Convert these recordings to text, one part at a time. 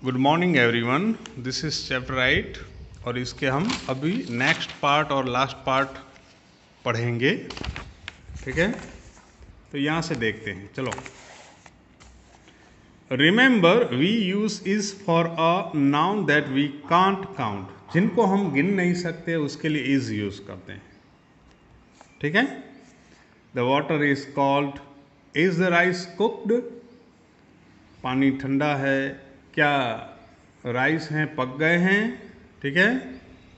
Good morning everyone, this is chapter 8 और इसके हम अभी नेक्स्ट पार्ट और लास्ट पार्ट पढ़ेंगे। ठीक है, तो यहाँ से देखते हैं। चलो, remember we use is for a noun that we can't count. जिनको हम गिन नहीं सकते उसके लिए इज यूज करते हैं। ठीक है, the water is called, is the rice cooked, पानी ठंडा है, क्या राइस हैं पक गए हैं। ठीक है,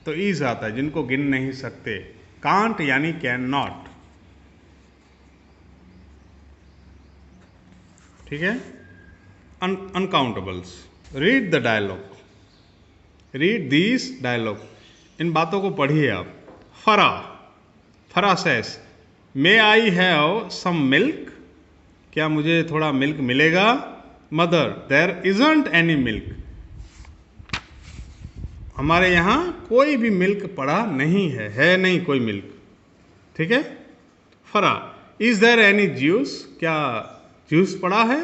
तो ईज आता है जिनको गिन नहीं सकते। कांट यानी कैन नॉट। ठीक है, uncountables. Read the dialogue, read these dialogue. इन बातों को पढ़िए आप। फरा, phrases, may I have some milk, क्या मुझे थोड़ा मिल्क मिलेगा। Mother, there isn't any milk, हमारे यहाँ कोई भी मिल्क पड़ा नहीं है नहीं कोई मिल्क। ठीक है, Farah, is there any juice, क्या जूस पड़ा है।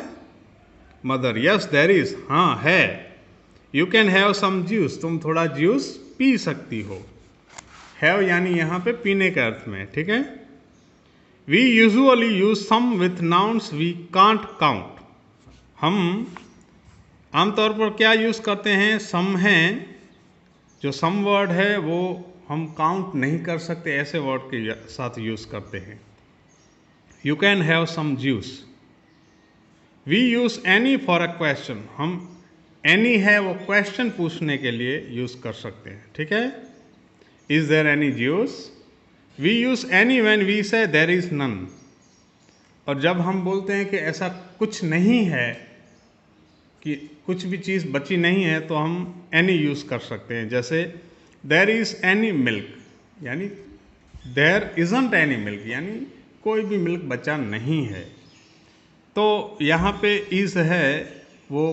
मदर, यस देयर इज, हाँ है। You can have some juice, तुम थोड़ा जूस पी सकती हो। हैव यानी यहाँ पे पीने के अर्थ में। ठीक है, we usually use some with nouns we can't count, हम आमतौर पर क्या यूज करते हैं, सम हैं, जो सम वर्ड है वो हम काउंट नहीं कर सकते, ऐसे वर्ड के साथ यूज करते हैं। You can have some juice. We use any for a question, हम एनी है वो क्वेश्चन पूछने के लिए यूज कर सकते हैं। ठीक है, is there any juice. We use any when we say there is none, और जब हम बोलते हैं कि ऐसा कुछ नहीं है, कि कुछ भी चीज़ बची नहीं है, तो हम एनी यूज़ कर सकते हैं। जैसे देयर इज़ एनी मिल्क, यानी देयर इजंट एनी मिल्क, यानी कोई भी मिल्क बचा नहीं है। तो यहाँ पे इज़ है वो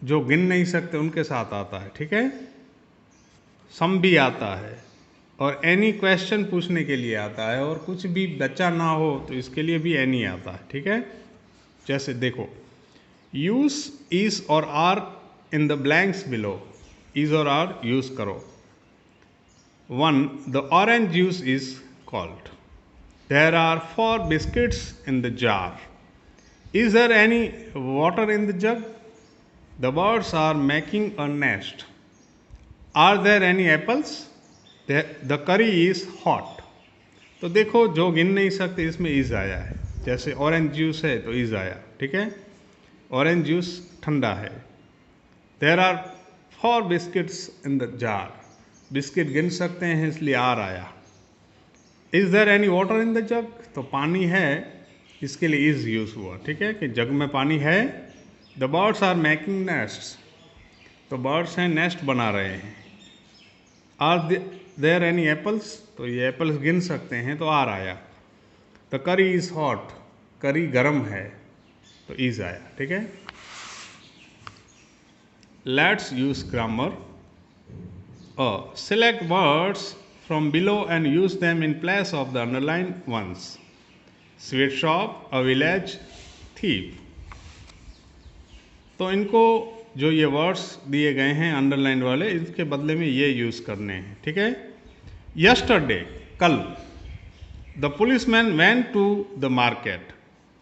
जो गिन नहीं सकते उनके साथ आता है। ठीक है, सम भी आता है, और एनी क्वेश्चन पूछने के लिए आता है, और कुछ भी बचा ना हो तो इसके लिए भी एनी आता है। ठीक है, जैसे देखो, यूज इज और are in the blanks below, is और आर यूज करो। 1. The orange juice is cold, there are 4 biscuits in the jar, is there any water in the jug, the birds are making a nest, are there any apples, the curry is hot. तो देखो, जो गिन नहीं सकते इसमें is आया है। जैसे ऑरेंज जूस है तो इज आया। ठीक है, ऑरेंज जूस ठंडा है। There are 4 biscuits in the jar, biscuit गिन सकते हैं इसलिए आर आया। Is there any water in the jug, तो पानी है इसके लिए इज यूज हुआ। ठीक है, कि जग में पानी है। The birds are making nests, तो बर्ड्स हैं नेस्ट बना रहे हैं। आर देर एनी एप्पल्स, तो ये एप्पल्स गिन सकते हैं तो आर आया। द करी इज हॉट, करी गर्म है तो इज आया। ठीक है, let's use grammar. Select words from below and use them in place of the underline ones. Sweet shop, a village, thief. तो इनको जो ये वर्ड्स दिए गए हैं अंडरलाइन वाले, इसके बदले में ये यूज करने हैं। ठीक है, यस्टरडे, कल, the policeman went to the market,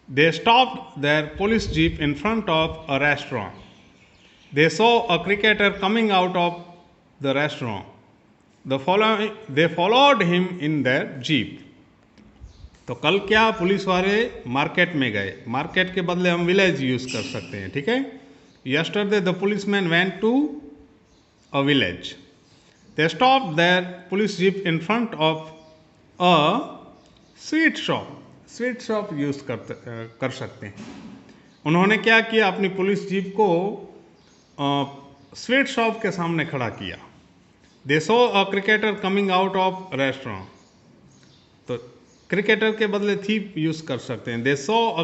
they stopped their police jeep in front of a restaurant, they saw a cricketer coming out of the restaurant, they followed him in their jeep। तो कल क्या, police वाले market में गए, market के बदले हम village use कर सकते हैं। ठीक है, yesterday the policeman went to a village, they stopped their police jeep in front of a sweet shop, sweet shop use कर सकते हैं। उन्होंने क्या किया, अपनी पुलिस जीप को स्वीट शॉप के सामने खड़ा किया। They saw a cricketer coming out of restaurant, तो क्रिकेटर के बदले थीप यूज कर सकते हैं। They saw a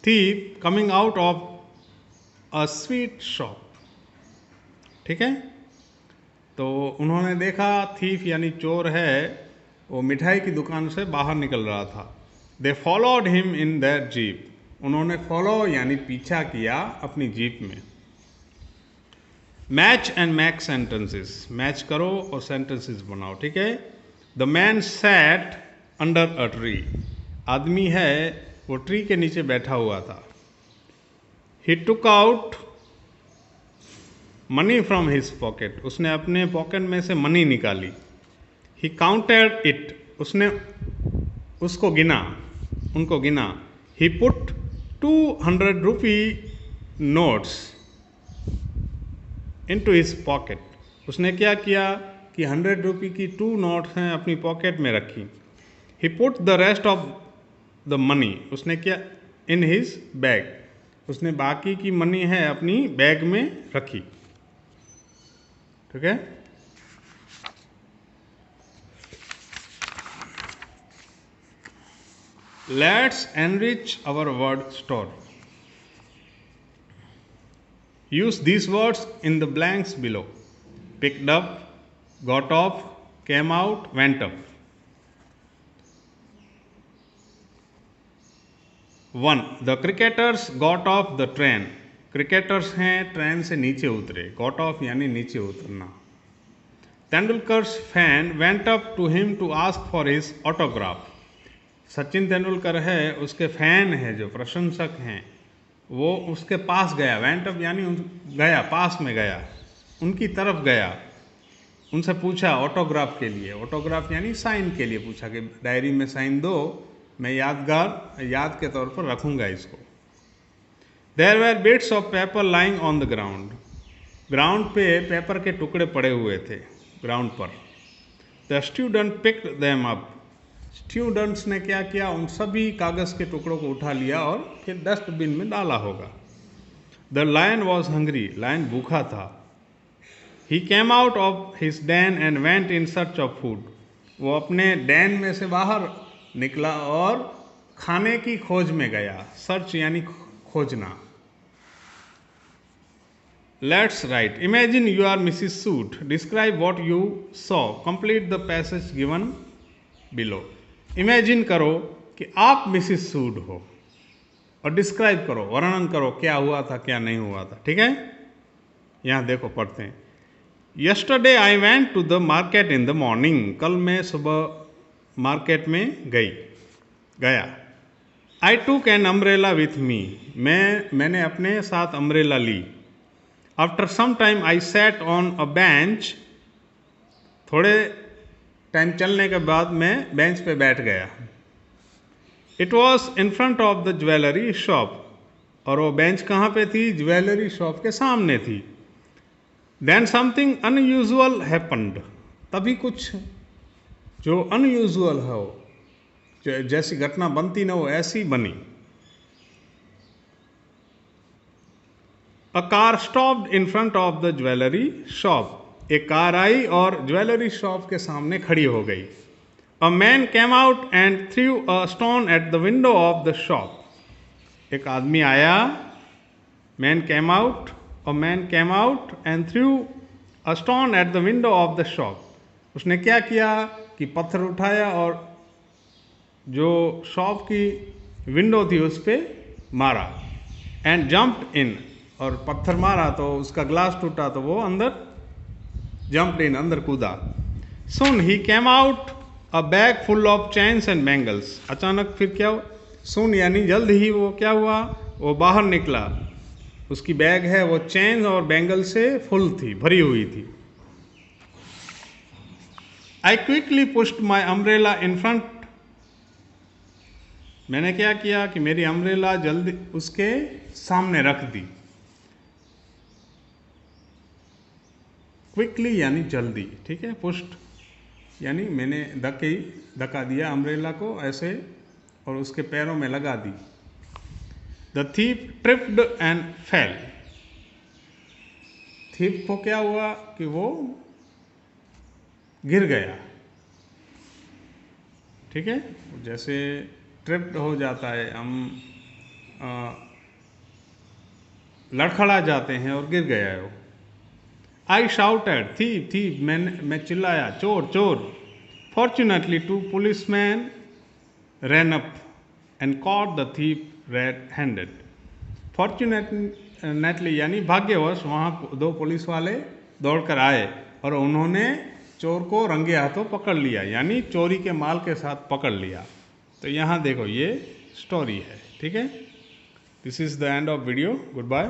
thief coming out of a sweet shop. ठीक है, तो उन्होंने देखा, थीफ यानी चोर है, वो मिठाई की दुकान से बाहर निकल रहा था। They followed him in that jeep, उन्होंने फॉलो यानी पीछा किया अपनी जीप में। Match and make sentences, match करो और सेंटेंसेस बनाओ, ठीक है। The man sat under a tree, आदमी है वो ट्री के नीचे बैठा हुआ था। He took out money from his pocket, उसने अपने पॉकेट में से मनी निकाली। ही काउंटेड इट, उसने उसको गिना, उनको गिना। ही पुट 200 रुपी नोट्स इनटू हिज पॉकेट, उसने क्या किया कि 100 रुपी की 2 नोट्स हैं अपनी पॉकेट में रखी। He put the rest of the money, उसने क्या, इन हिज बैग, उसने बाकी की मनी है अपनी बैग में रखी, ठीक है। Let's enrich our word store. Use these words in the blanks below. Picked up, got off, came out, went up. 1. The cricketers got off the train. Cricketers हैं ट्रेन से नीचे उतरे, got off यानी नीचे उतरना। Tendulkar's fan went up to him to ask for his autograph. Sachin Tendulkar है, उसके fan है जो प्रशंसक हैं, वो उसके पास गया। वेंट अप यानी गया, पास में गया, उनकी तरफ गया, उनसे पूछा ऑटोग्राफ के लिए। ऑटोग्राफ यानी साइन के लिए पूछा कि डायरी में साइन दो, मैं याद के तौर पर रखूँगा इसको। There were bits of paper lying on the ground, ground पे पेपर के टुकड़े पड़े हुए थे ग्राउंड पर। The student picked them up, students ने क्या किया, उन सभी कागज़ के टुकड़ों को उठा लिया और फिर डस्टबिन में डाला होगा। The lion was hungry, lion भूखा था। He came out of his den and went in search of food, वो अपने डैन में से बाहर निकला और खाने की खोज में गया। सर्च यानी खोजना। Let's write. Imagine you are Mrs Sood, describe what you saw, complete the passage given below. Imagine करो कि आप मिसिस सूड हो और डिस्क्राइब करो, वर्णन करो क्या हुआ था क्या नहीं हुआ था, ठीक है। यहाँ देखो पढ़ते हैं। Yesterday I went to the market in the morning, कल मैं सुबह मार्केट में गया। आई टूक एन अम्ब्रेला विथ मी, मैंने अपने साथ अम्ब्रेला ली। After some time I sat on a bench, थोड़े टाइम चलने के बाद मैं बेंच पे बैठ गया। It was in front of the jewellery shop, और वो बेंच कहाँ पे थी, ज्वेलरी शॉप के सामने थी। देन समथिंग अनयूजुअल हैपन्ड, तभी कुछ जो अनयूजुअल हो, जैसी घटना बनती ना हो ऐसी बनी। A car stopped in front of the jewellery shop, एक कार आई और ज्वेलरी शॉप के सामने खड़ी हो गई। A man came out and through a stone at the window of the shop, एक आदमी आया। Man came out and through a stone at the window of the shop, उसने क्या किया कि पत्थर उठाया और जो शॉप की विंडो थी उस पर मारा। एंड जंप्ड इन, और पत्थर मारा तो उसका ग्लास टूटा तो वो अंदर जंप्ड इन, अंदर कूदा। Soon he came out a bag full of chains and bangles, अचानक फिर क्या हुआ, सुन यानी जल्द ही वो क्या हुआ, वो बाहर निकला, उसकी बैग है वो चेन और बैंगल से फुल थी, भरी हुई थी। I quickly pushed my umbrella in front, मैंने क्या किया कि मेरी अम्ब्रेला जल्दी उसके सामने रख दी। क्विकली यानी जल्दी, ठीक है। पुश्ड यानी मैंने धक्का दिया अम्ब्रेला को ऐसे और उसके पैरों में लगा दी। The thief tripped and fell, thief को क्या हुआ कि वो गिर गया, ठीक है। जैसे ट्रिप्ड हो जाता है, हम लड़खड़ा जाते हैं और गिर गया है वो। आई शाउटेड थीप थीप, मैं चिल्लाया चोर चोर। Fortunately 2 policemen ran up and caught the thief red handed. Fortunately यानी भाग्यवश वहाँ 2 पुलिस वाले दौड़कर आए और उन्होंने चोर को रंगे हाथों पकड़ लिया, यानी चोरी के माल के साथ पकड़ लिया। तो यहाँ देखो ये स्टोरी है, ठीक है। This is the end of video. Good bye.